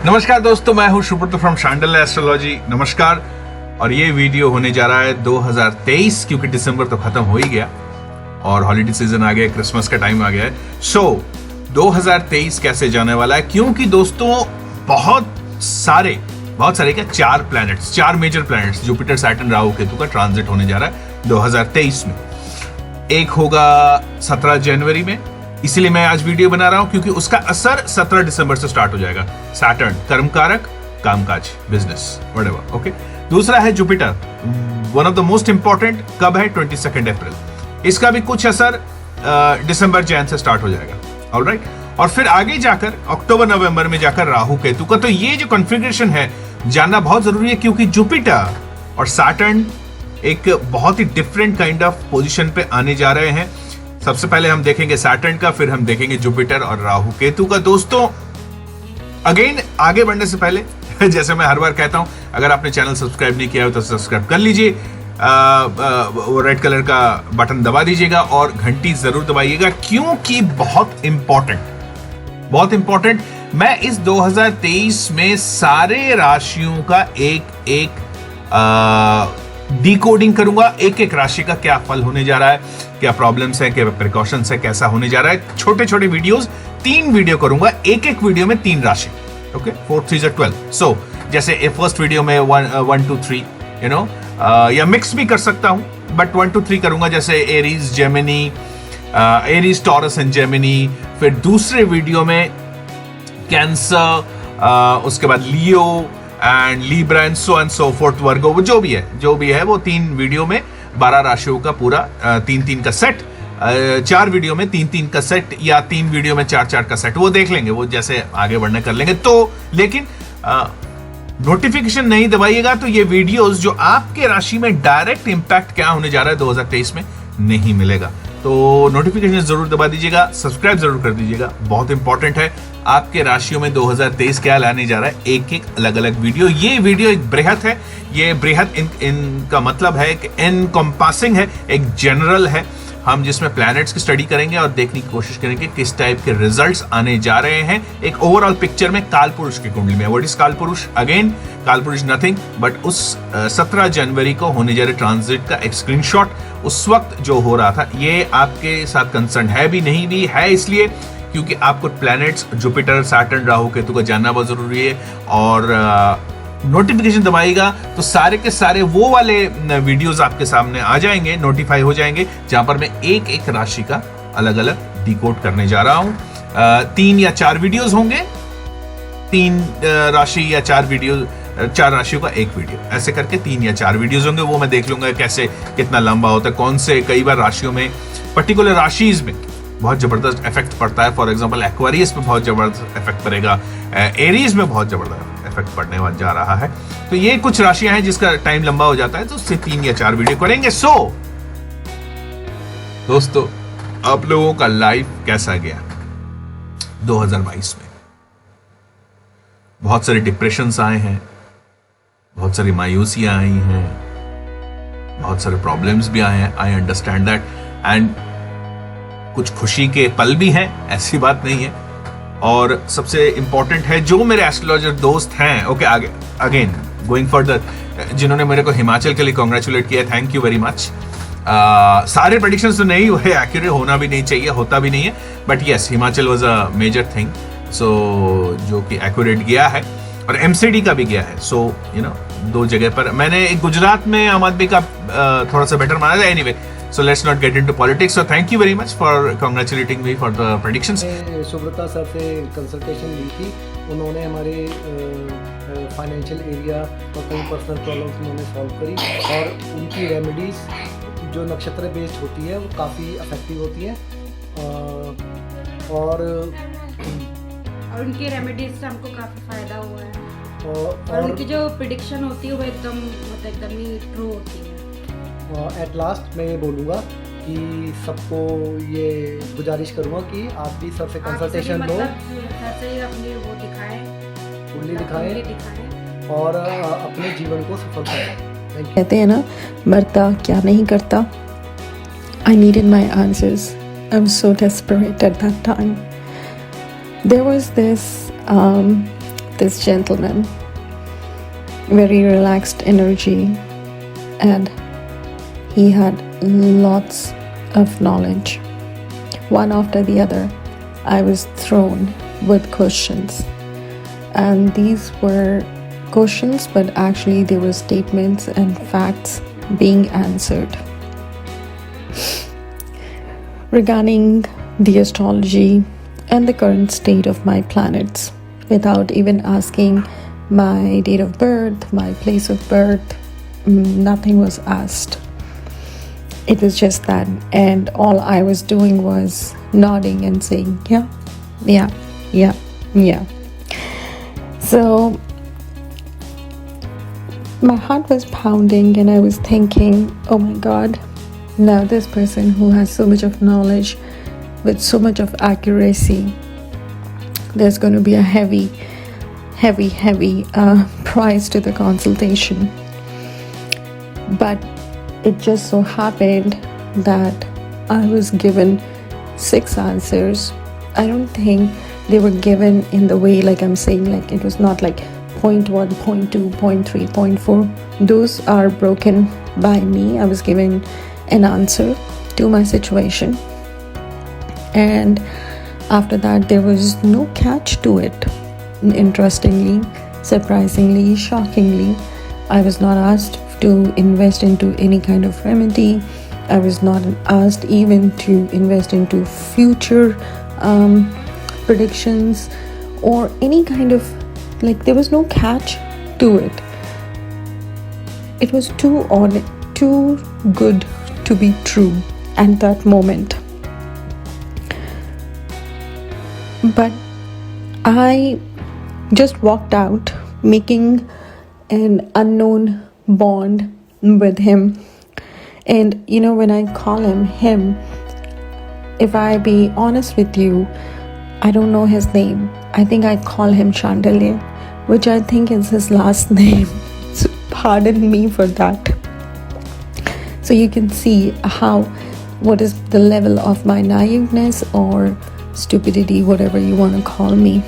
नमस्कार दोस्तों, मैं हूं सुब्रत फ्रॉम शांडल एस्ट्रोलॉजी। नमस्कार। और ये वीडियो होने जा रहा है 2023, क्योंकि दिसंबर तो खत्म हो ही गया और हॉलीडे सीजन आ गया, क्रिसमस का टाइम आ गया है। सो 2023 कैसे जाने वाला है, क्योंकि दोस्तों बहुत सारे क्या चार major planets Jupiter, Saturn, Rahu, Ketu का ट्रांजिट होने जा रहा है 2023 में। एक होगा 17 जनवरी में, इसीलिए मैं आज वीडियो बना रहा हूं, क्योंकि उसका असर 17 दिसंबर से स्टार्ट हो जाएगा। सैटर्न कर्मकारक, कामकाज, बिजनेस, व्हाटएवर। ओके। दूसरा है Jupiter, one of the most important. कब है? 22 अप्रैल। इसका भी कुछ असर दिसंबर जैन से स्टार्ट हो जाएगा। ऑलराइट। और फिर आगे जाकर अक्टूबर नवंबर में जाकर राहु केतु का। तो ये जो कॉन्फ़िगरेशन है जानना बहुत जरूरी है, क्योंकि जुपिटर और सैटर्न एक बहुत ही डिफरेंट काइंड ऑफ पोजीशन पे आने जा रहे हैं। सबसे पहले हम देखेंगे सैटर्न का, फिर हम देखेंगे जुपिटर और राहु केतु का। दोस्तों अगेन, आगे बढ़ने से पहले जैसे मैं हर बार कहता हूं, अगर आपने चैनल सब्सक्राइब नहीं किया हो तो सब्सक्राइब कर लीजिए, वो रेड कलर का बटन दबा दीजिएगा और घंटी जरूर दबाइएगा, क्योंकि बहुत इंपॉर्टेंट मैं इस 2023 में सारे राशियों का एक डिकोडिंग करूंगा। एक राशि का क्या फल होने जा रहा है, क्या प्रॉब्लम्स है, क्या प्रिकॉशंस है, कैसा होने जा रहा है। छोटे छोटे वीडियोस, 3 वीडियो करूंगा, एक वीडियो में 3 राशि। ओके, 4 3 12। सो जैसे फर्स्ट वीडियो में 1 2 3 या मिक्स भी कर सकता हूं, बट 1 2 3 करूंगा, जैसे Aries, Gemini, Aries, Taurus and Gemini. फिर दूसरे वीडियो में कैंसर, उसके बाद Leo and Libra and so forth, Virgo, वो जो भी है वो 3 वीडियो में 12 राशियों का पूरा 3 का सेट, 4 वीडियो में 3 का सेट, या 3 वीडियो में 4 का सेट, वो देख लेंगे, वो जैसे आगे बढ़ने कर लेंगे। तो लेकिन नोटिफिकेशन नहीं दबाइएगा तो ये वीडियोस जो आपके राशि में डायरेक्ट इंपैक्ट क्या होने जा रहा है 2023 में नहीं मिलेगा। तो नोटिफिकेशन जरूर दबा दीजिएगा, सब्सक्राइब जरूर कर दीजिएगा, बहुत इंपॉर्टेंट है। आपके राशियों में 2023 क्या लाने जा रहा है, एक अलग वीडियो। ये वीडियो एक बृहत है, ये बृहत इनका मतलब है कि एनकम्पासिंग है, एक जनरल है, हम जिसमें प्लैनेट्स की स्टडी करेंगे और देखने की कोशिश करेंगे किस टाइप के रिजल्ट्स आने जा रहे हैं एक ओवरऑल पिक्चर में काल पुरुष की कुंडली में। व्हाट इज काल पुरुष? अगेन, काल पुरुष नथिंग बट उस 17 जनवरी को होने जा रहे ट्रांजिट का एक स्क्रीनशॉट, उस वक्त जो हो रहा था। ये आपके साथ कंसर्न है भी, नहीं भी है, इसलिए क्योंकि आपको planets Jupiter, Saturn, Rahu Ketu को जानना बहुत जरूरी है। और नोटिफिकेशन दबाएगा तो सारे के सारे वो वाले वीडियोस आपके सामने आ जाएंगे, नोटिफाई हो जाएंगे, जहां पर मैं एक राशि का अलग डिकोड करने जा रहा हूं। 3 या 4 वीडियोस होंगे, 3 राशि या 4 वीडियो, 4 राशियों का एक वीडियो, ऐसे करके 3 या 4 वीडियोस होंगे। वो मैं देख लूंगा कैसे, कितना लंबा होता है, कौन से, कई बार राशियों में, पर्टिकुलर राशिज में बहुत जबरदस्त इफेक्ट पड़ता है। फॉर एग्जांपल एक्वेरियस में बहुत जबरदस्त इफेक्ट पड़ेगा, एरीज में बहुत जबरदस्त इफेक्ट पड़ने वाला जा रहा है। तो ये कुछ राशियां हैं जिसका टाइम लंबा हो जाता है, तो उससे 3 या 4 वीडियो करेंगे। सो दोस्तों, आप लोगों का लाइफ कैसा गया 2022 में? बहुत सारे डिप्रेशंस आए हैं, बहुत सारी मायूसियां आई हैं, बहुत सारे प्रॉब्लम्स भी आए हैं। I understand that. एंड कुछ खुशी के पल भी हैं, ऐसी बात नहीं है। और सबसे इंपॉर्टेंट है, जो मेरे एस्ट्रोलॉजर दोस्त हैं, ओके, आगे अगेन गोइंग फर्दर, जिन्होंने मेरे को हिमाचल के लिए कॉन्ग्रेचुलेट किया, थैंक यू वेरी मच। सारे प्रेडिक्शंस तो नहीं हुए, एक्यूरेट होना भी नहीं चाहिए, होता भी नहीं है, but yes, Himachal was a major thing, so जो कि एक्यूरेट गया है, और एमसीडी का भी गया है। सो 2 जगह पर मैंने एक गुजरात में आम आदमी का थोड़ा सा बेटर माना था। Anyway, so let's not get into politics. So thank you very much for congratulating me for the predictions. Subrata sir से कंसल्टेशन ली थी, उन्होंने हमारे फाइनेंशियल एरिया और कई पर्सनल प्रॉब्लम्स उन्होंने सॉल्व करी, और उनकी रेमेडीज़ जो नक्षत्र बेस्ड होती है वो काफ़ी इफेक्टिव होती है। और उनकी रेमेडीज से हमको काफ़ी फ़ायदा हुआ है, और उनकी जो प्रिडिक्शन होती है वो एकदम ही ट्रू होती है। एट लास्ट मैं ये बोलूँगा कि सबको ये गुजारिश करूँगा कि आप भी सर से कंसल्टेशन लो, सर से अपनी वो कुंडली दिखाएं और अपने जीवन को सफल करें। कहते हैं ना, मरता क्या नहीं करता। I needed my answers. I was so desperate at that time. There was this this gentleman, very relaxed energy, and he had lots of knowledge. One after the other, I was thrown with questions, and these were questions, but actually they were statements and facts being answered regarding the astrology and the current state of my planets, without even asking my date of birth, my place of birth. Nothing was asked. It was just that, and all I was doing was nodding and saying, yeah, yeah, yeah, yeah. So my heart was pounding, and I was thinking, oh my God, now this person who has so much of knowledge with so much of accuracy, there's going to be a heavy price to the consultation. But it just so happened that I was given 6 answers. I don't think they were given in the way like I'm saying, like it was not like 0.1, 0.2, 0.3, 0.4. Those are broken by me. I was given an answer to my situation, and after that there was no catch to it. Interestingly, surprisingly, shockingly, I was not asked to invest into any kind of remedy. I was not asked even to invest into future predictions or any kind of, like, there was no catch to it. It was too good to be true at that moment. But I just walked out, making an unknown bond with him. And you know, when I call him, if I be honest with you, I don't know his name. I think I call him Chandelier, which I think is his last name. So pardon me for that. So you can see what is the level of my naiveness or stupidity, whatever you want to call me.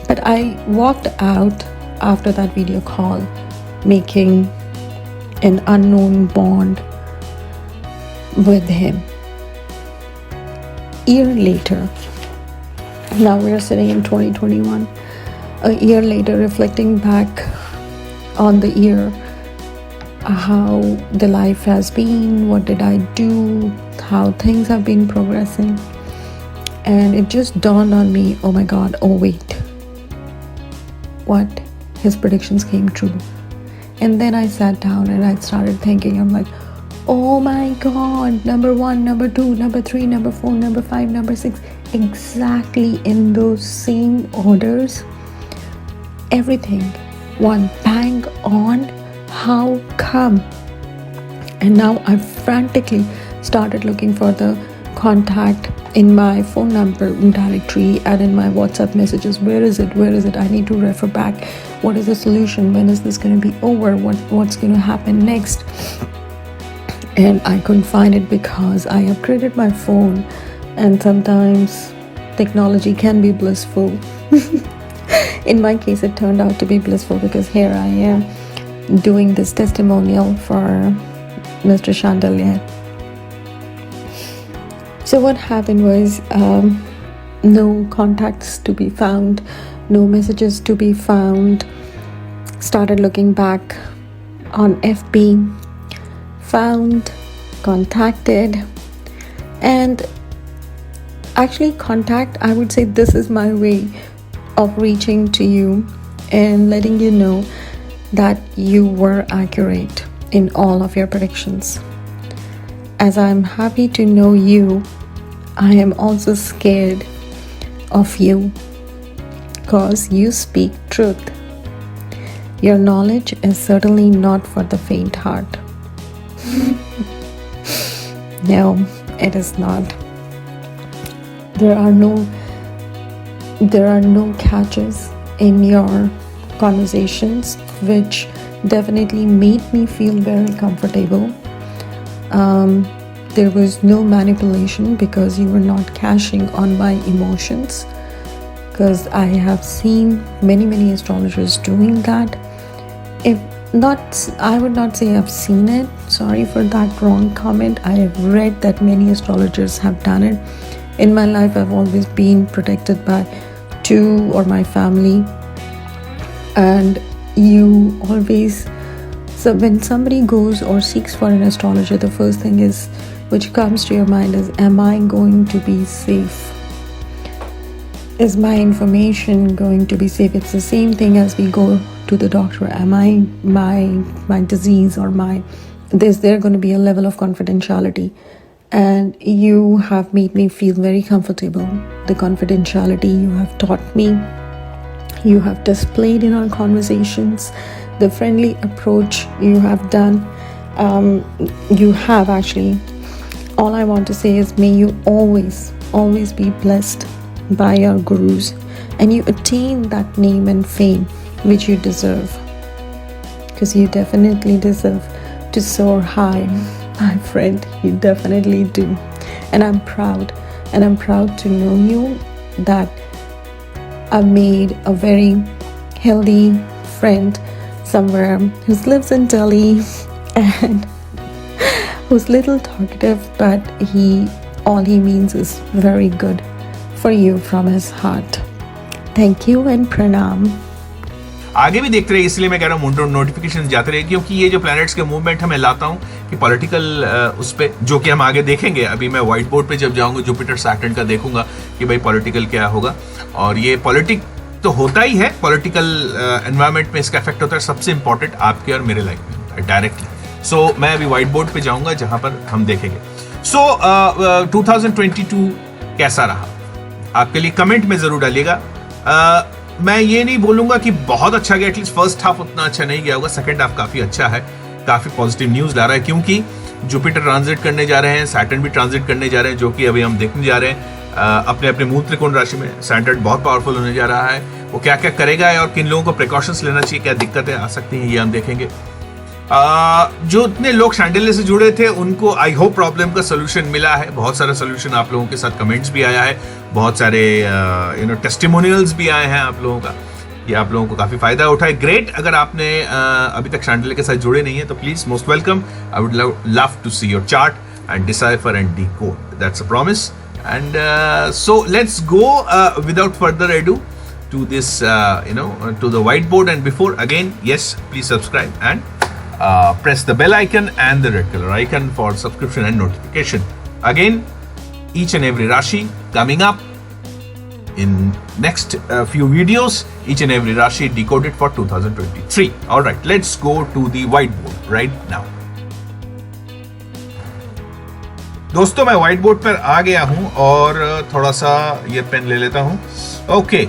But I walked out after that video call, making an unknown bond with him. Year later, now we're sitting in 2021, a year later, reflecting back on the year, how the life has been, what did I do, how things have been progressing. And it just dawned on me, oh my God, oh wait, what? His predictions came true. And then I sat down and I started thinking, I'm like, oh my God, number 1, number 2, number 3, number 4, number 5, number 6, exactly in those same orders. Everything, one bang on. How come? And now I frantically started looking for the contact in my phone number directory and in my WhatsApp messages. Where is it? I need to refer back. What is the solution? When is this going to be over? What's going to happen next? And I couldn't find it because I upgraded my phone, and sometimes technology can be blissful. In my case, it turned out to be blissful because here I am doing this testimonial for Mr. Chandelier. So what happened was, no contacts to be found, no messages to be found. Started looking back on FB, found, contacted, and actually contact, I would say this is my way of reaching to you and letting you know that you were accurate in all of your predictions. As I'm happy to know you, I am also scared of you because you speak truth. Your knowledge is certainly not for the faint heart. No, it is not. There are no catches in your conversations, which definitely made me feel very comfortable. There was no manipulation because you were not cashing on my emotions. because I have seen many astrologers doing that. If not, I would not say I've seen it. Sorry for that wrong comment. I have read that many astrologers have done it. In my life, I've always been protected by two or my family, and you always. So when somebody goes or seeks for an astrologer, the first thing is which comes to your mind is, am I going to be safe? Is my information going to be safe? It's the same thing as we go to the doctor. Am I my disease or is there going to be a level of confidentiality? And you have made me feel very comfortable. The confidentiality you have taught me, you have displayed in our conversations, the friendly approach you have done, you have actually. All I want to say is, may you always be blessed by your gurus, and you attain that name and fame which you deserve, because you definitely deserve to soar high, my friend. You definitely do. And I'm proud to know you, that I've made a very healthy friend somewhere who lives in Delhi and who's little talkative, but all he means is very good for you from his heart. Thank you and pranam. आगे भी देखते रहे, इसलिए मैं कह रहा हूँ notification जाते रहे, क्योंकि ये जो प्लैनेट्स के मूवमेंट हमें लाता हूँ कि पॉलिटिकल उस पे, जो कि हम आगे देखेंगे. अभी मैं व्हाइट बोर्ड पे जब जाऊंगा जुपिटर सैटर्न का देखूंगा कि भाई पॉलिटिकल क्या होगा. और ये पॉलिटिक तो होता ही है, पॉलिटिकल एनवायरनमेंट में इसका इफेक्ट होता है. सबसे इंपॉर्टेंट आपके और मेरे लाइफ में होता है डायरेक्टली. सो मैं अभी व्हाइट बोर्ड पे जाऊंगा जहां पर हम देखेंगे. सो 2022 कैसा रहा आपके लिए, कमेंट में जरूर डालिएगा. मैं ये नहीं बोलूंगा कि बहुत अच्छा गया, एटलीस्ट फर्स्ट हाफ उतना अच्छा नहीं गया होगा. सेकंड हाफ काफी अच्छा है, काफी पॉजिटिव न्यूज ला रहा है, क्योंकि जुपिटर ट्रांजिट करने जा रहे हैं, सैटर्न भी ट्रांजिट करने जा रहे हैं, जो कि अभी हम देखने जा रहे हैं. अपने अपने मूल त्रिकोण राशि में सैटर्न बहुत पावरफुल होने जा रहा है. वो क्या क्या करेगा और किन लोगों को प्रिकॉशंस लेना चाहिए, क्या दिक्कतें आ सकती हैं, ये हम देखेंगे. जो इतने लोग शैंडिलियर से जुड़े थे उनको आई होप प्रॉब्लम का सोल्यूशन मिला है. बहुत सारा सोल्यूशन आप लोगों के साथ कमेंट्स भी आया है, बहुत सारे टेस्टिमोनियल्स भी आए हैं आप लोगों का, ये आप लोगों को काफी फायदा उठाए. ग्रेट. अगर आपने अभी तक शैंडिलियर के साथ जुड़े नहीं है तो please most welcome. I would love to see your chart and decipher and decode. That's a promise. And so let's go without further ado to this to the whiteboard. And before, again, yes, please subscribe and press the bell icon and the red color icon for subscription and notification. Again, each and every Rashi coming up in next few videos, each and every Rashi decoded for 2023. All right, let's go to the whiteboard right now. दोस्तों मैं white board पर आ गया हूं और थोड़ा सा ये pen ले लेता हूं. ओके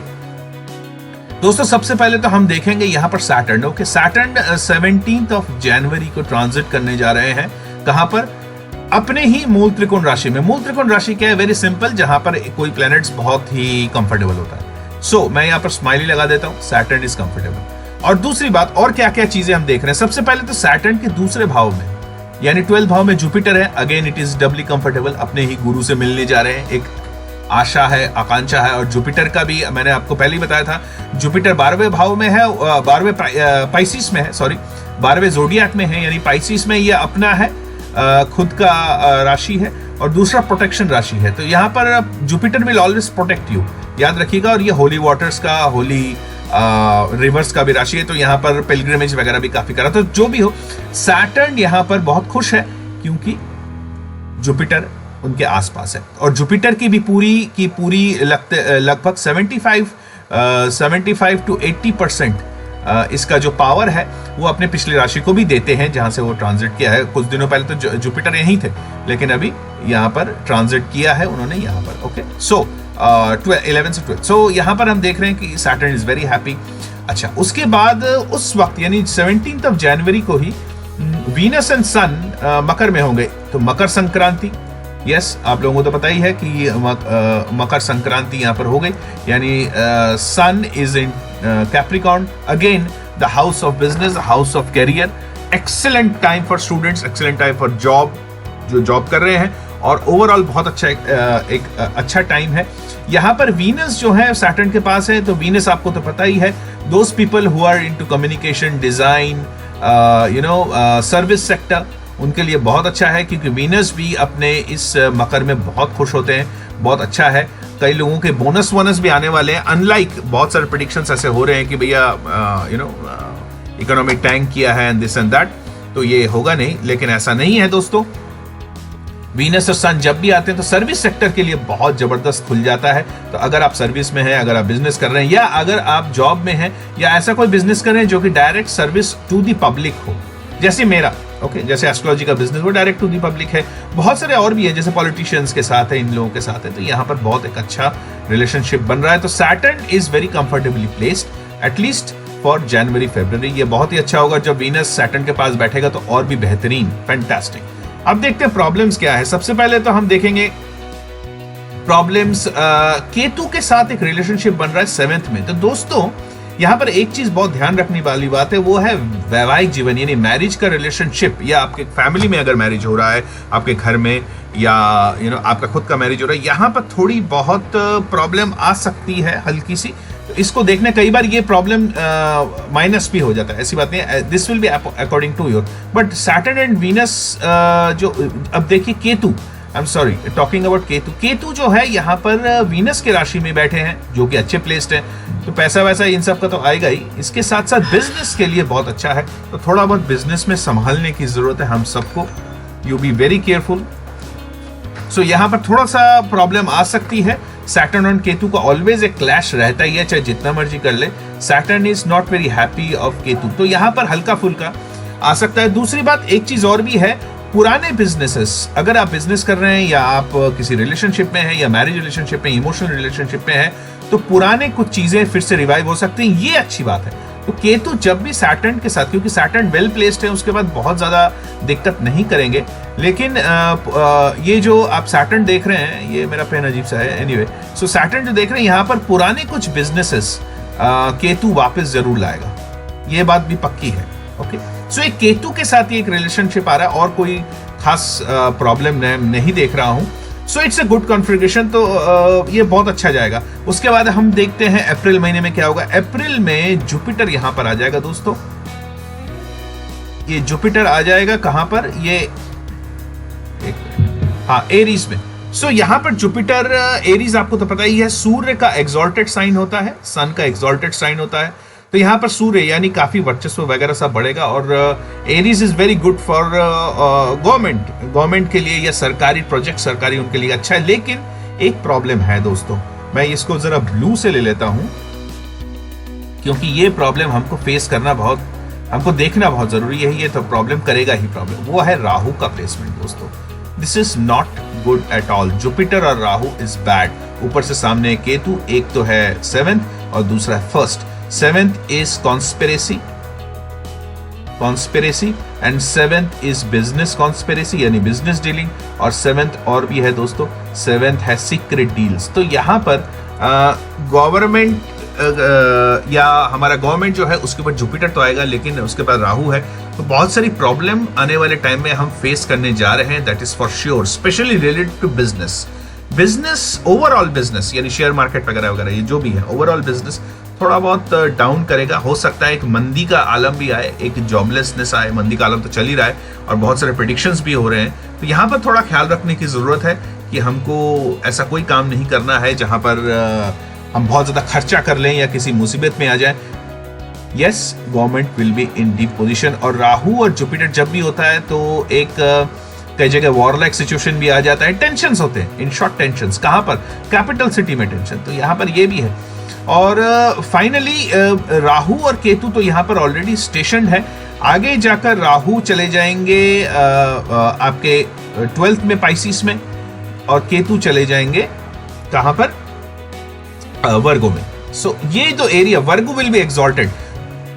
दोस्तों, सबसे पहले तो हम देखेंगे यहां पर Saturn. Okay, Saturn 17th of January को ट्रांजिट करने जा रहे हैं. कहां पर? अपने ही मूल त्रिकोण राशि में. मूल त्रिकोण राशि क्या है? वेरी सिंपल, जहां पर कोई प्लैनेट्स बहुत ही कंफर्टेबल होता है. सो मैं यहां पर स्माइली लगा देता हूं, सैटर्न इज कंफर्टेबल. और दूसरी बात, और क्या क्या चीजें हम देख रहे हैं. सबसे पहले तो सैटर्न के दूसरे भाव में, यानी 12th भाव में जुपिटर है. Again it is Dabali comfortable, अपने ही गुरु से मिलने जा रहे हैं. एक आशा है, आकांक्षा है. और जुपिटर का भी मैंने आपको पहले ही बताया था, जुपिटर 12वें भाव में है, 12वें पाइसिस में है, सॉरी 12वें जोडियाक में है, यानी पाइसिस में ये अपना है, खुद का राशि है. और दूसरा प्रोटेक्शन राशि है. तो यहाँ पर Jupiter will always protect you, याद रखिएगा. और ये होली वाटर्स का, होली रिवर्स का भी राशि है, तो यहाँ पर पिलग्रिमेज वगैरह भी काफी करा. तो जो भी हो, सैटर्न यहाँ पर बहुत खुश है क्योंकि जुपिटर उनके आसपास है. और जुपिटर की भी पूरी लगभग 75 to 80% इसका जो पावर है वो अपने पिछली राशि को भी देते हैं जहां से वो ट्रांजिट किया है. कुछ दिनों पहले तो जुपिटर यहीं थे, लेकिन अभी यहाँ पर ट्रांजिट किया है उन्होंने यहाँ पर. ओके, सो 11 से 12. सो यहाँ पर हम देख रहे हैं कि सैटर्न इज वेरी हैप्पी. अच्छा, उसके बाद उस वक्त यानी 17th of January को ही वीनस एंड सन मकर में होंगे. तो मकर संक्रांति, यस, आप लोगों को तो पता ही है कि मकर संक्रांति यहाँ पर हो गई. यानी sun is in Capricorn, again the house of business, house of career. Excellent time for students, excellent time for job, जो जॉब कर रहे हैं. और ओवरऑल बहुत अच्छा एक अच्छा टाइम है. यहाँ पर वीनस जो है सैटर्न के पास है, तो वीनस आपको तो पता ही है, those people who are into communication, design, service sector, उनके लिए बहुत अच्छा है, क्योंकि वीनस भी अपने इस मकर में बहुत खुश होते हैं, बहुत अच्छा है। कई लोगों के बोनस वोनस भी आने वाले हैं, अनलाइक बहुत सारे प्रेडिक्शंस ऐसे हो रहे हैं कि भैया इकोनॉमिक टैंक किया है एंड दिस एंड दैट, तो ये होगा नहीं, लेकिन ऐसा नहीं है दोस्तों। वीनस और सन जब भी आते हैं तो सर्विस सेक्टर के लिए बहुत जबरदस्त खुल जाता है। तो अगर आप सर्विस में हैं, अगर आप बिजनेस कर रहे हैं, या अगर आप जॉब में हैं, या ऐसा कोई बिजनेस कर रहे हैं जो कि direct service to the public हो, जैसे मेरा जैसे एस्ट्रोलॉजी का बिजनेस, वो डायरेक्ट टू दी पब्लिक है। बहुत सारे और भी है, जैसे पॉलिटिशियंस के साथ है, इन लोगों के साथ है, तो यहाँ पर बहुत एक अच्छा रिलेशनशिप बन रहा है। तो Saturn is very comfortably placed at least for जनवरी फरवरी। ये बहुत ही अच्छा होगा। जब वीनस सैटर्न के पास बैठेगा तो और भी बेहतरीन, फैंटास्टिक। अब देखते हैं प्रॉब्लम्स क्या है। सबसे पहले तो हम देखेंगे प्रॉब्लम्स, केतु के साथ एक रिलेशनशिप बन रहा है 7th में। तो दोस्तों यहाँ पर एक चीज बहुत ध्यान रखने वाली बात है, वो है वैवाहिक जीवन, यानी मैरिज का रिलेशनशिप, या आपके फैमिली में अगर मैरिज हो रहा है, आपके घर में, या आपका खुद का मैरिज हो रहा है, यहाँ पर थोड़ी बहुत प्रॉब्लम आ सकती है, हल्की सी। तो इसको देखना, कई बार ये प्रॉब्लम माइनस भी हो जाता है, ऐसी बात नहीं है। This will be according to your, but Saturn and Venus जो, अब देखिए Ketu, I am sorry talking about Ketu, Ketu जो है यहाँ पर वीनस के राशि में बैठे हैं, जो कि अच्छे प्लेस्ड हैं, तो पैसा वैसा इन सब का तो आएगा ही। इसके साथ साथ बिजनेस के लिए बहुत अच्छा है, तो थोड़ा बहुत बिजनेस में संभालने की जरूरत है हम सबको। You be very careful. So यहाँ पर थोड़ा सा प्रॉब्लम आ सकती है। सैटर्न और केतु का ऑलवेज एक क्लैश रहता ही है, चाहे जितना मर्जी कर ले। Saturn is not very happy of Ketu, तो यहाँ पर हल्का फुल्का आ सकता है। दूसरी बात, एक चीज और भी है, पुराने बिजनेसेस, अगर आप बिजनेस कर रहे हैं, या आप किसी रिलेशनशिप में हैं, या मैरिज रिलेशनशिप में, इमोशनल रिलेशनशिप में है, तो पुराने कुछ चीजें फिर से रिवाइव हो सकती हैं, ये अच्छी बात है। तो केतु जब भी सैटर्न के साथ, क्योंकि सैटर्न वेल प्लेस्ड है, उसके बाद बहुत ज्यादा दिक्कत नहीं करेंगे। लेकिन ये जो आप सैटर्न देख रहे हैं, ये मेरा पेन अजीब सा है, एनीवे। सो सैटर्न जो देख रहे हैं यहाँ पर, पुराने कुछ बिजनेसेस केतु वापस जरूर लाएगा, ये बात भी पक्की है। ओके, सो एक केतु के साथ ही एक रिलेशनशिप आ रहा है, और कोई खास प्रॉब्लम नहीं देख रहा हूं। So it's a good configuration, तो ये बहुत अच्छा जाएगा। उसके बाद हम देखते हैं अप्रैल महीने में क्या होगा। अप्रैल में जुपिटर यहां पर आ जाएगा दोस्तों, ये जुपिटर आ जाएगा कहां पर, ये हाँ एरीज में। सो यहां पर जुपिटर, एरीज आपको तो पता ही है, सूर्य का एक्सॉल्टेड साइन होता है, सन का एक्सॉल्टेड साइन होता है, तो यहाँ पर सूर्य यानी काफी वर्चस्व वगैरह सब बढ़ेगा। और Aries is very good for government के लिए, या सरकारी प्रोजेक्ट, सरकारी उनके लिए अच्छा है। लेकिन एक प्रॉब्लम है दोस्तों, मैं इसको जरा ब्लू से ले लेता हूं, क्योंकि ये प्रॉब्लम हमको फेस करना बहुत, हमको देखना बहुत जरूरी है। ये तो प्रॉब्लम करेगा ही प्रॉब्लम, वो है राहु का प्लेसमेंट दोस्तों। This is not good at all. Jupiter और राहु इज बैड। ऊपर से सामने केतु, एक तो है 7th और दूसरा है 1st। 7th is conspiracy and 7th is business conspiracy, यानी business dealing, और 7th और भी है दोस्तों, 7th है secret deals। तो यहाँ पर गवर्नमेंट या हमारा गवर्नमेंट जो है उसके ऊपर जुपिटर तो आएगा, लेकिन उसके पास राहु है, तो बहुत सारी प्रॉब्लम आने वाले टाइम में हम फेस करने जा रहे हैं, that is for sure, specially related to business, overall business, यानी शेयर मार्केट वगैरह वगैरह, ये जो भी है ओवरऑल बिजनेस थोड़ा बहुत डाउन करेगा। हो सकता है एक मंदी का आलम भी आए, एक जॉबलेसनेस आए, मंदी का आलम तो चल ही रहा है, और बहुत सारे प्रेडिक्शंस भी हो रहे हैं। तो यहाँ पर थोड़ा ख्याल रखने की जरूरत है कि हमको ऐसा कोई काम नहीं करना है जहां पर हम बहुत ज्यादा खर्चा कर लें या किसी मुसीबत में आ जाए। Yes, government will be in deep position. और राहु और जुपिटर जब भी होता है तो एक कई जगह वॉरलाइक सिचुएशन भी आ जाता है, टेंशंस होते हैं, इन शॉर्ट टेंशंस। कहां पर? कैपिटल सिटी में टेंशन, तो यहाँ पर ये भी है। और फाइनली राहु और केतु तो यहाँ पर ऑलरेडी स्टेशनड है। आगे जाकर राहु चले जाएंगे आपके 12th में पाइसिस में, और केतु चले जाएंगे कहां पर? वर्गो में। सो ये जो area Virgo will be exalted,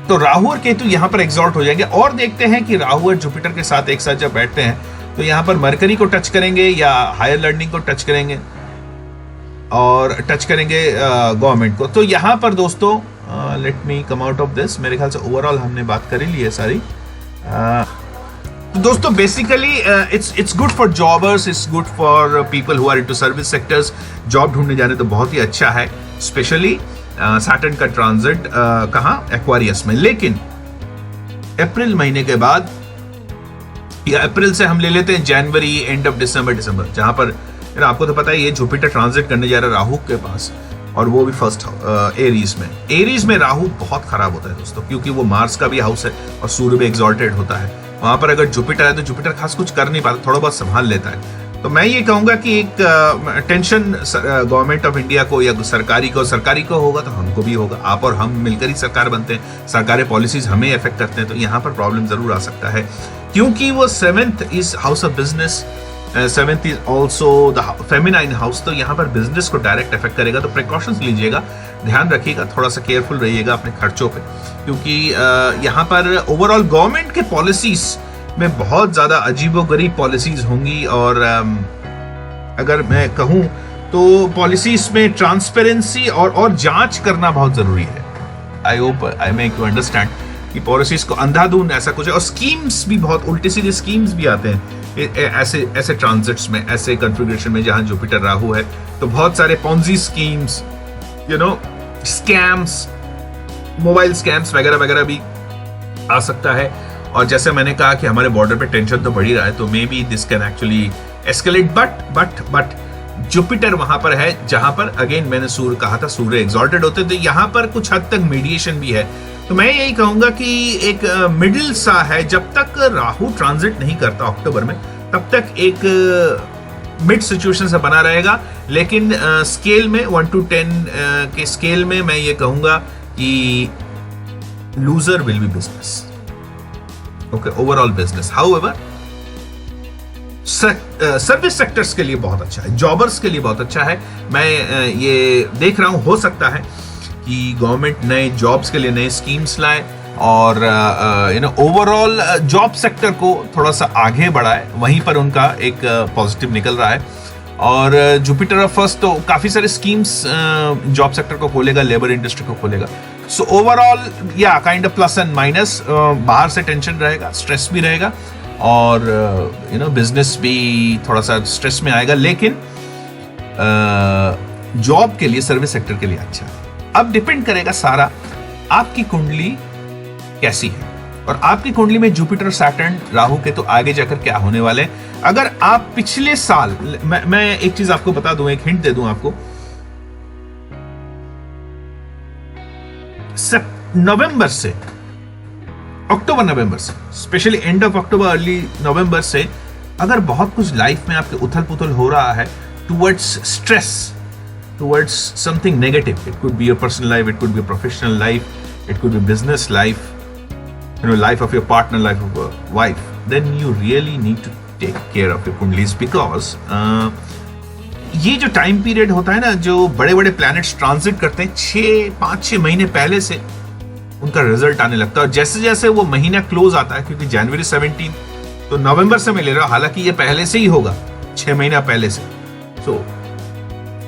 तो राहु और केतु यहां पर एक्सॉल्ट हो जाएंगे। और देखते हैं कि राहु और जुपिटर के साथ एक साथ जब बैठते हैं तो यहां पर मरकरी को टच करेंगे या हायर लर्निंग को टच करेंगे और टच करेंगे गवर्नमेंट को। तो यहां पर दोस्तों let me come out of this, मेरे ख्याल से ओवरऑल हमने बात कर ही ली है सारी। तो दोस्तों basically it's good for jobbers, it's good for people who are into service sectors. Job ढूंढने जाने तो बहुत ही अच्छा है, स्पेशली सैटर्न का ट्रांजिट कहाँ, एक्वारियस में। लेकिन अप्रैल महीने के बाद, या अप्रैल से हम ले लेते हैं जनवरी, एंड ऑफ दिसंबर, जहां पर आपको तो पता है ये जुपिटर ट्रांजिट करने जा रहा है राहु के पास, और वो भी फर्स्ट एरीज में। एरीज में राहु बहुत खराब होता है दोस्तों, क्योंकि वो मार्स का भी हाउस है और सूर्य भी एग्जॉल्टेड होता है। वहां पर अगर जुपिटर है तो जुपिटर खास कुछ कर नहीं पाता, थोड़ा बहुत संभाल लेता है। तो मैं ये कहूंगा कि एक टेंशन गवर्नमेंट ऑफ इंडिया को या सरकारी को होगा तो हमको भी होगा। आप और हम मिलकर ही सरकार बनते हैं, सरकारी पॉलिसीज हमें अफेक्ट करते हैं, तो यहाँ पर प्रॉब्लम जरूर आ सकता है। क्योंकि वो 7th is house of business, 7th is also the feminine house, तो यहाँ पर बिजनेस को डायरेक्ट अफेक्ट करेगा। तो प्रिकॉशंस लीजिएगा, ध्यान रखिएगा, थोड़ा सा केयरफुल रहिएगा अपने खर्चों पे, क्योंकि यहाँ पर ओवरऑल गवर्नमेंट के पॉलिसीज में बहुत ज्यादा अजीबोगरीब पॉलिसीज होंगी। और अगर मैं कहूँ तो पॉलिसीज में ट्रांसपेरेंसी और जांच करना बहुत जरूरी है। I hope I make you understand कि पॉलिसीज को अंधाधुंध ऐसा कुछ है। और स्कीम्स भी बहुत उल्टे सीधे स्कीम्स भी आते हैं ऐसे ट्रांजिट्स में, ऐसे कॉन्फ़िगरेशन में जहां जुपिटर राहु है। तो बहुत सारे Ponzi schemes, scams, mobile scams वगैरह वगैरह भी आ सकता है। और जैसे मैंने कहा कि हमारे बॉर्डर पे टेंशन तो बढ़ ही रहा है, तो may be this can actually escalate. But Jupiter वहां पर है जहां पर अगेन मैंने सूर्य कहा था, सूर्य एग्जॉल्टेड होते, तो यहां पर कुछ हद तक मीडिएशन भी है। तो मैं यही कहूंगा कि एक मिडिल सा है, जब तक राहु ट्रांजिट नहीं करता अक्टूबर में, तब तक एक मिड सिचुएशन से बना रहेगा। लेकिन स्केल में 1 to 10 के स्केल में मैं ये कहूंगा कि loser will be business, okay, overall business. However service sectors के लिए बहुत अच्छा है, जॉबर्स के लिए बहुत अच्छा है। मैं ये देख रहा हूं, हो सकता है कि गवर्नमेंट नए जॉब्स के लिए नए स्कीम्स लाए और ओवरऑल जॉब सेक्टर को थोड़ा सा आगे बढ़ाए। वहीं पर उनका एक पॉजिटिव निकल रहा है। और जुपिटर फर्स्ट तो काफी सारे स्कीम्स जॉब सेक्टर को खोलेगा, लेबर इंडस्ट्री को खोलेगा। सो ओवरऑल या kind of plus and minus, बाहर से टेंशन रहेगा, स्ट्रेस भी रहेगा, और बिजनेस भी थोड़ा सा स्ट्रेस में आएगा। लेकिन जॉब के लिए, सर्विस सेक्टर के लिए अच्छा है। अब डिपेंड करेगा सारा आपकी कुंडली कैसी है, और आपकी कुंडली में जुपिटर, सैटर्न, राहु के तो आगे जाकर क्या होने वाले हैं। अगर आप पिछले साल, मैं एक चीज आपको बता दूं, एक हिंट दे दूं आपको, नवंबर से अक्टूबर, नवंबर से, especially end of October, early November से, अगर बहुत कुछ लाइफ में आपके उथल पुथल हो रहा है towards stress, towards something negative. It could be your personal life, it could be your professional life, it could be business life, life of your partner, life of your wife. Then you really need to take care of your kundlis, because ये जो time period होता है ना, जो बड़े बड़े planets transit करते हैं, 5-6 महीने पहले से उनका रिजल्ट आने लगता है। और जैसे जैसे वो महीना क्लोज आता है, क्योंकि जनवरी 17 तो नवंबर से मैं ले रहा हूं, हालांकि ये पहले से ही होगा, 6 महीना पहले से, तो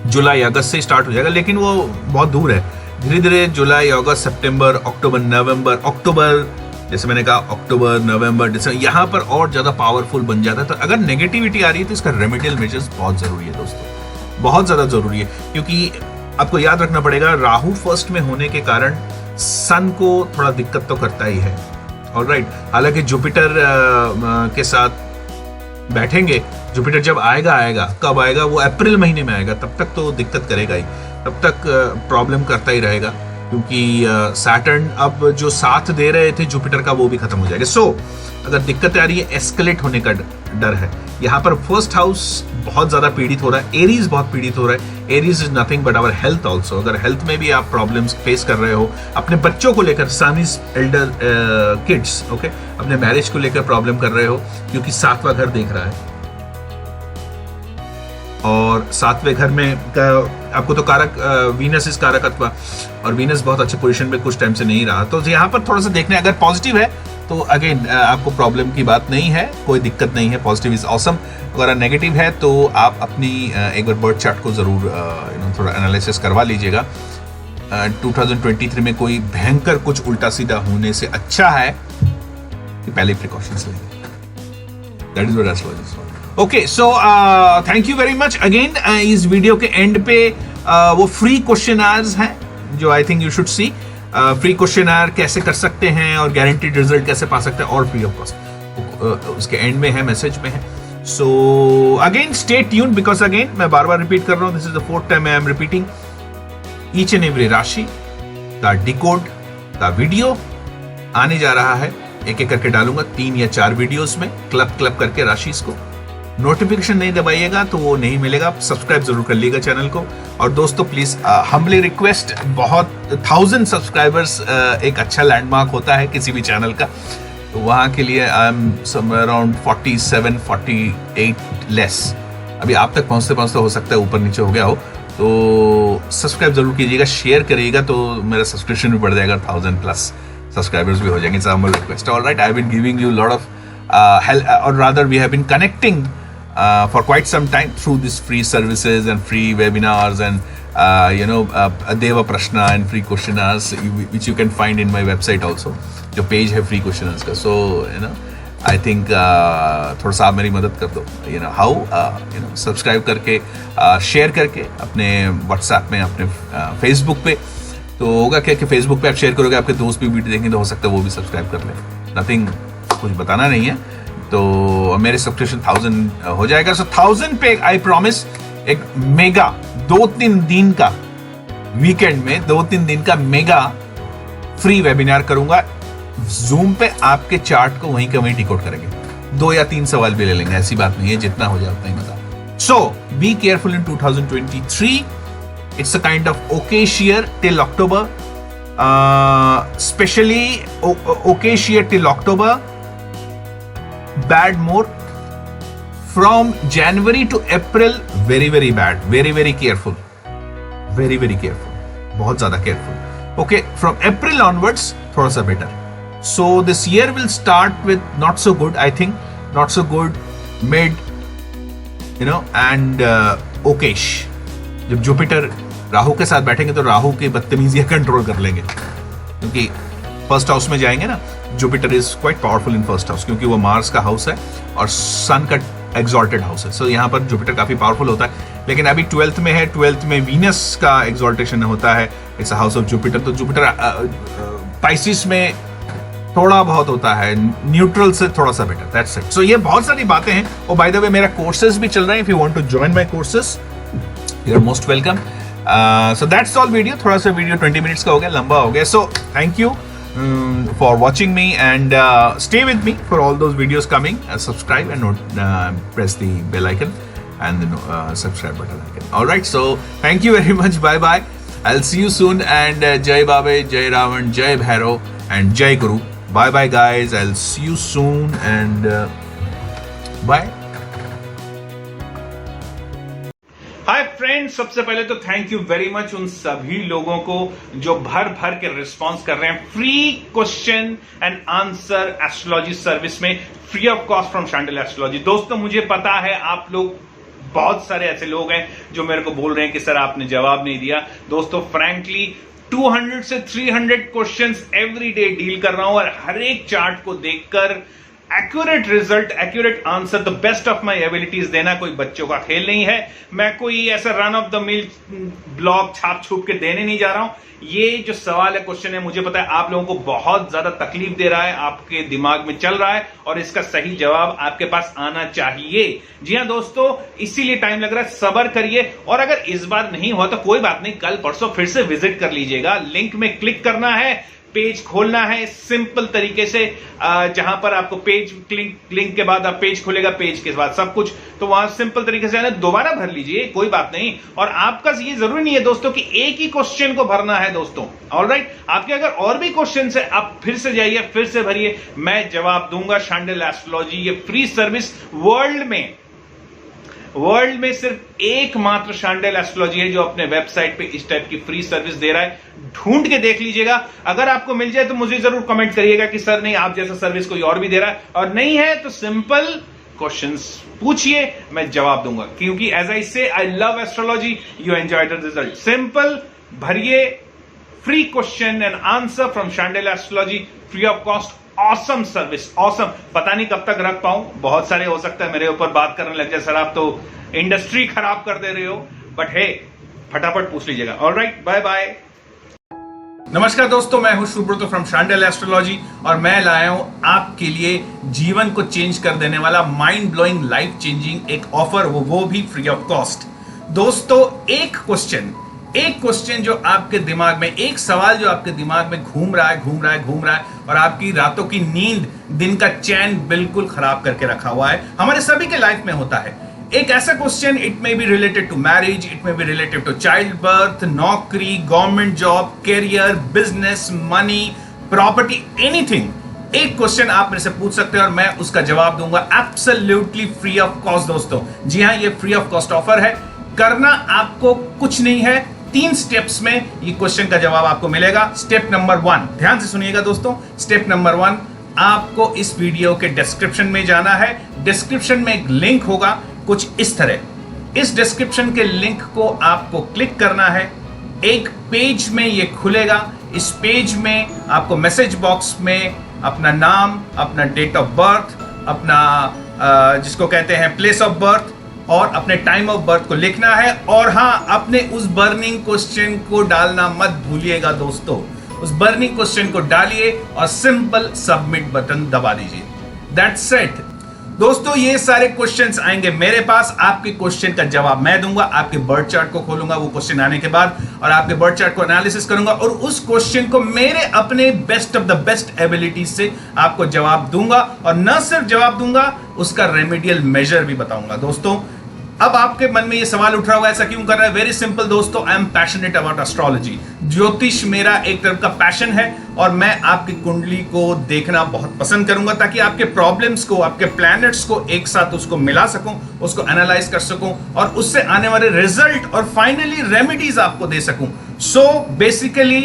जुलाई अगस्त से स्टार्ट हो जाएगा, लेकिन वो बहुत दूर है। धीरे धीरे जुलाई, अगस्त, सितंबर, अक्टूबर, नवंबर, अक्टूबर, जैसे मैंने कहा अक्टूबर, नवंबर, दिसंबर, यहाँ पर और ज्यादा पावरफुल बन जाता है। तो अगर नेगेटिविटी आ रही है तो इसका रेमेडियल मेजर्स बहुत जरूरी है दोस्तों, बहुत ज्यादा जरूरी है। क्योंकि आपको याद रखना पड़ेगा, राहु फर्स्ट में होने के कारण सन को थोड़ा दिक्कत तो करता ही है, ऑलराइट। हालांकि जुपिटर के साथ बैठेंगे, जुपिटर जब आएगा, कब आएगा, वो अप्रैल महीने में आएगा, तब तक तो दिक्कत करेगा ही, तब तक प्रॉब्लम करता ही रहेगा, क्योंकि सैटर्न अब जो साथ दे रहे थे जुपिटर का, वो भी खत्म हो जाएगा। सो अगर दिक्कत आ रही है, एस्केलेट होने का डर है। यहाँ पर फर्स्ट हाउस बहुत ज्यादा पीड़ित हो रहा है, एरीज बहुत पीड़ित हो रहा है। Aries is nothing but our health also. अगर हेल्थ में भी आप प्रॉब्लम्स फेस कर रहे हो, अपने बच्चों को लेकर, सन इज एल्डर किड्स, ओके, अपने मैरिज को लेकर प्रॉब्लम कर रहे हो, क्योंकि 7वां घर देख रहा है, और 7वें घर में आपको तो कारक वीनस इस कारकत्व, और वीनस बहुत अच्छे पोजीशन में कुछ टाइम से नहीं रहा। तो यहाँ पर थोड़ा सा देखने, अगर पॉजिटिव है तो अगेन आपको प्रॉब्लम की बात नहीं है, कोई दिक्कत नहीं है, पॉजिटिव इज ऑसम। अगर नेगेटिव है तो आप अपनी एक बार बर्थ चार्ट को जरूर थोड़ा एनालिसिस करवा लीजिएगा। 2023 में कोई भयंकर कुछ उल्टा सीधा होने से अच्छा है कि पहले प्रिकॉशंस लें। That is what astrology is for. Okay, so thank you very much again. इस वीडियो के एंड पे वो फ्री क्वेश्चन आवर्स हैं जो I think you should see. Free question hour कैसे कर सकते हैं और गारंटीड रिजल्ट कैसे पा सकते हैं और फ्री ऑफ कॉस्ट, उसके एंड में है, मैसेज में है। So again stay tuned because again मैं बार बार रिपीट कर रहा हूं, this is the 4th time I am repeating. Each and every राशि का डिकोड का वीडियो आने जा रहा है, एक एक करके डालूंगा 3 या 4 वीडियोस में, क्लब करके राशि को। नोटिफिकेशन नहीं दबाइएगा तो वो नहीं मिलेगा, सब्सक्राइब जरूर कर लीजिएगा चैनल को। और दोस्तों प्लीज हम्बली रिक्वेस्ट, बहुत 1000 सब्सक्राइबर्स एक अच्छा लैंडमार्क होता है किसी भी चैनल का, तो वहाँ के लिए I am somewhere around 47-48 less. अभी आप तक पहुँचते पहुँचते हो सकता है ऊपर नीचे हो गया हो, तो सब्सक्राइब जरूर कीजिएगा, शेयर करिएगा तो मेरा सब्सक्रिप्शन भी बढ़ जाएगा, 1000+ सब्सक्राइबर्स भी हो जाएंगे। It's a humble request. Alright, I have been giving you lot of help, or rather we have been connecting for quite some time through these free services and free webinars and Deva Prashna and free questionnaires which you can find in my website also, जो page है free questionnaires का। So I think थोड़ा सा आप मेरी मदद कर दो, हाउ सब्सक्राइब करके शेयर करके अपने व्हाट्सएप में, अपने फेसबुक पे। तो होगा क्या कि फेसबुक पे आप शेयर करोगे, आपके दोस्त भी वीडियो देखेंगे तो हो सकता है वो भी सब्सक्राइब कर ले। नथिंग, कुछ बताना नहीं है, तो मेरे सब्सक्रिप्शन 1000 हो जाएगा। सो 1000 पे आई प्रॉमिस एक मेगा 2-3 दिन का, वीकेंड में 2-3 दिन का मेगा फ्री वेबिनार करूंगा। जूम पे आपके चार्ट को वहीं का वहीं डिकोड करेंगे, 2 या 3 सवाल भी ले लेंगे, ऐसी बात नहीं है, जितना हो जाए उतना ही मजा। So be careful in 2023। It's a kind of okayish year till October, especially okayish year till October. Bad more. From January to April, very bad, very careful, very careful, बहुत ज्यादा careful. Okay, from April onwards थोड़ा सा better. So this year will start with not so good, I think, not so good, mid, and okayish. जब Jupiter Rahu के साथ बैठेंगे तो राहु की बदतमीजियां कंट्रोल कर लेंगे, क्योंकि फर्स्ट हाउस में जाएंगे ना। Jupiter is quite powerful in first house, क्योंकि वो मार्स का हाउस है और सन का एक्सॉल्टेड हाउस है। सो यहाँ पर जुपिटर काफी पावरफुल होता है, लेकिन अभी 12th में है, 12th में वीनस का एक्सॉल्टेशन होता है, इट्स हाउस ऑफ जुपिटर। तो जुपिटर पाइसिस में थोड़ा बहुत होता है, न्यूट्रल से थोड़ा सा बेटर, दैट्स इट। सो ये बहुत सारी बातें हैं। और बाय द वे मेरा कोर्सेज भी चल रहे हैं, if you want to join my courses you are most welcome. So that's all video, थोड़ा सा वीडियो 20 मिनट्स का हो गया, लंबा हो गया। सो thank you for watching me, and stay with me for all those videos coming. Subscribe and press the bell icon and the subscribe button icon. All right, so thank you very much. Bye bye. I'll see you soon, and Jai Babe, Jai Ravan, Jai Bhairav, and Jai Guru. Bye bye guys. I'll see you soon, and bye. Hi friends, सबसे पहले तो thank you very much उन सभी लोगों को जो भर के रिस्पांस कर रहे हैं free question and answer astrology service में, free of cost from Shandil astrology. दोस्तों मुझे पता है आप लोग, बहुत सारे ऐसे लोग हैं जो मेरे को बोल रहे हैं कि सर आपने जवाब नहीं दिया। दोस्तों फ्रैंकली 200 से 300 क्वेश्चंस एवरी डे डील कर रहा हूं, और हर एक चार्ट को देखकर accurate result, accurate answer, the best of my abilities देना कोई बच्चों का खेल नहीं है। मैं कोई ऐसा run of the mill blog छाप छूप के देने नहीं जा रहा हूं। ये जो सवाल है, क्वेश्चन है, मुझे पता है आप लोगों को बहुत ज्यादा तकलीफ दे रहा है, आपके दिमाग में चल रहा है, और इसका सही जवाब आपके पास आना चाहिए। जी हां दोस्तों, इसीलिए टाइम लग रहा है, सब्र करिए। और अगर इस बार नहीं हुआ तो कोई बात नहीं, कल परसों फिर से विजिट कर लीजिएगा। लिंक में क्लिक करना है, पेज खोलना है सिंपल तरीके से, जहां पर आपको पेज लिंक के बाद आप पेज खोलेगा, पेज के बाद सब कुछ, तो वहां सिंपल तरीके से दोबारा भर लीजिए, कोई बात नहीं। और आपका ये जरूरी नहीं है दोस्तों कि एक ही क्वेश्चन को भरना है दोस्तों, ऑलराइट। आपके अगर और भी क्वेश्चन है, आप फिर से जाइए, फिर से भरिए, मैं जवाब दूंगा। शांडिल एस्ट्रोलॉजी ये फ्री सर्विस वर्ल्ड में सिर्फ एकमात्र शांडिल एस्ट्रोलॉजी है जो अपने वेबसाइट पे इस टाइप की फ्री सर्विस दे रहा है। ढूंढ के देख लीजिएगा, अगर आपको मिल जाए तो मुझे जरूर कमेंट करिएगा कि सर नहीं, आप जैसा सर्विस कोई और भी दे रहा है, और नहीं है तो सिंपल क्वेश्चंस पूछिए, मैं जवाब दूंगा। क्योंकि as I say, I love astrology, you enjoy the result. Simple भरिए, free question and answer from Shandil astrology, free of cost, awesome service, awesome. पता नहीं कब तक रख पाऊं, बहुत सारे हो सकता है मेरे ऊपर बात करने लग जाए, सर आप तो इंडस्ट्री खराब कर दे रहे हो, बट हे फटाफट पूछ लीजिएगा। Alright, bye bye. नमस्कार दोस्तों, मैं हूं सुब्रतो फ्रॉम शांडिल एस्ट्रोलॉजी और मैं लाया हूं आपके लिए जीवन को चेंज कर देने वाला माइंड ब्लोइंग, लाइफ चेंजिंग एक ऑफर, वो भी फ्री ऑफ कॉस्ट। दोस्तों, एक क्वेश्चन जो आपके दिमाग में, एक सवाल जो आपके दिमाग में घूम रहा है और आपकी रातों की नींद, दिन का चैन बिल्कुल खराब करके रखा हुआ है, हमारे सभी के लाइफ में होता है। एक ऐसा question, it may be related to marriage, it may be related to child birth, नौकरी, government job, career, business, money, property, anything. एक क्वेश्चन आप मेरे से पूछ सकते हैं और मैं उसका जवाब दूंगा एब्सोल्युटली फ्री ऑफ कॉस्ट। दोस्तों जी हाँ, ये फ्री ऑफ कॉस्ट ऑफर है। करना आपको कुछ नहीं है, 3 स्टेप्स में ये क्वेश्चन का जवाब आपको मिलेगा। स्टेप नंबर 1, ध्यान से सुनिएगा दोस्तों। स्टेप नंबर 1, आपको इस वीडियो के डिस्क्रिप्शन में जाना है। डिस्क्रिप्शन में एक लिंक होगा कुछ इस तरह। इस डिस्क्रिप्शन के लिंक को आपको क्लिक करना है, एक पेज में ये खुलेगा। इस पेज में आपको मैसेज बॉक्स में अपना नाम, अपना डेट ऑफ बर्थ, अपना जिसको कहते हैं प्लेस ऑफ बर्थ और अपने टाइम ऑफ बर्थ को लिखना है। और हाँ, अपने उस बर्निंग क्वेश्चन को डालना मत भूलिएगा दोस्तों। उस बर्निंग क्वेश्चन को डालिए और सिंपल सबमिट बटन दबा दीजिए। दैट्स इट दोस्तों। ये सारे क्वेश्चंस आएंगे मेरे पास, आपके क्वेश्चन का जवाब मैं दूंगा। आपके बर्थ चार्ट को खोलूंगा वो क्वेश्चन आने के बाद और आपके बर्थ चार्ट को एनालिसिस करूंगा और उस क्वेश्चन को मेरे अपने best of the best ability से आपको जवाब दूंगा। और न सिर्फ जवाब दूंगा, उसका रेमेडियल मेजर भी बताऊंगा। दोस्तों, अब आपके मन में ये सवाल उठ रहा होगा, ऐसा क्यों कर रहा है? वेरी सिंपल दोस्तों, I am passionate about astrology. ज्योतिष मेरा एक तरफ का पैशन है और मैं आपकी कुंडली को देखना बहुत पसंद करूंगा ताकि आपके प्रॉब्लम्स को, आपके प्लैनेट्स को एक साथ उसको मिला सकूं, उसको एनालाइज कर सकूं और उससे आने वाले रिजल्ट और फाइनली रेमेडीज आपको दे सकूं। So basically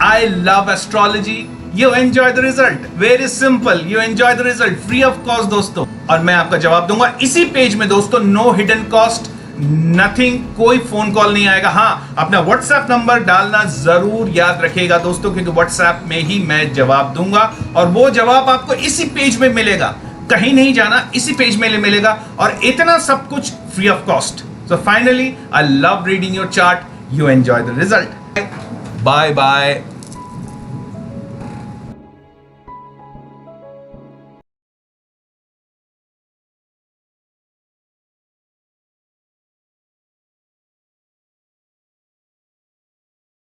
I love astrology, you enjoy the result, very simple, you enjoy the result, free of cost दोस्तों। और मैं आपका जवाब दूंगा इसी पेज में दोस्तों, नो हिडन कॉस्ट, नथिंग, कोई फोन कॉल नहीं आएगा। हाँ, अपना व्हाट्सएप नंबर डालना जरूर याद रखिएगा दोस्तों, क्योंकि व्हाट्सएप में ही मैं जवाब दूंगा और वो जवाब आपको इसी पेज में मिलेगा, कहीं नहीं जाना, इसी पेज में मिलेगा और इतना सब कुछ free of cost. So finally, I love reading your chart, you enjoy the result. Bye bye.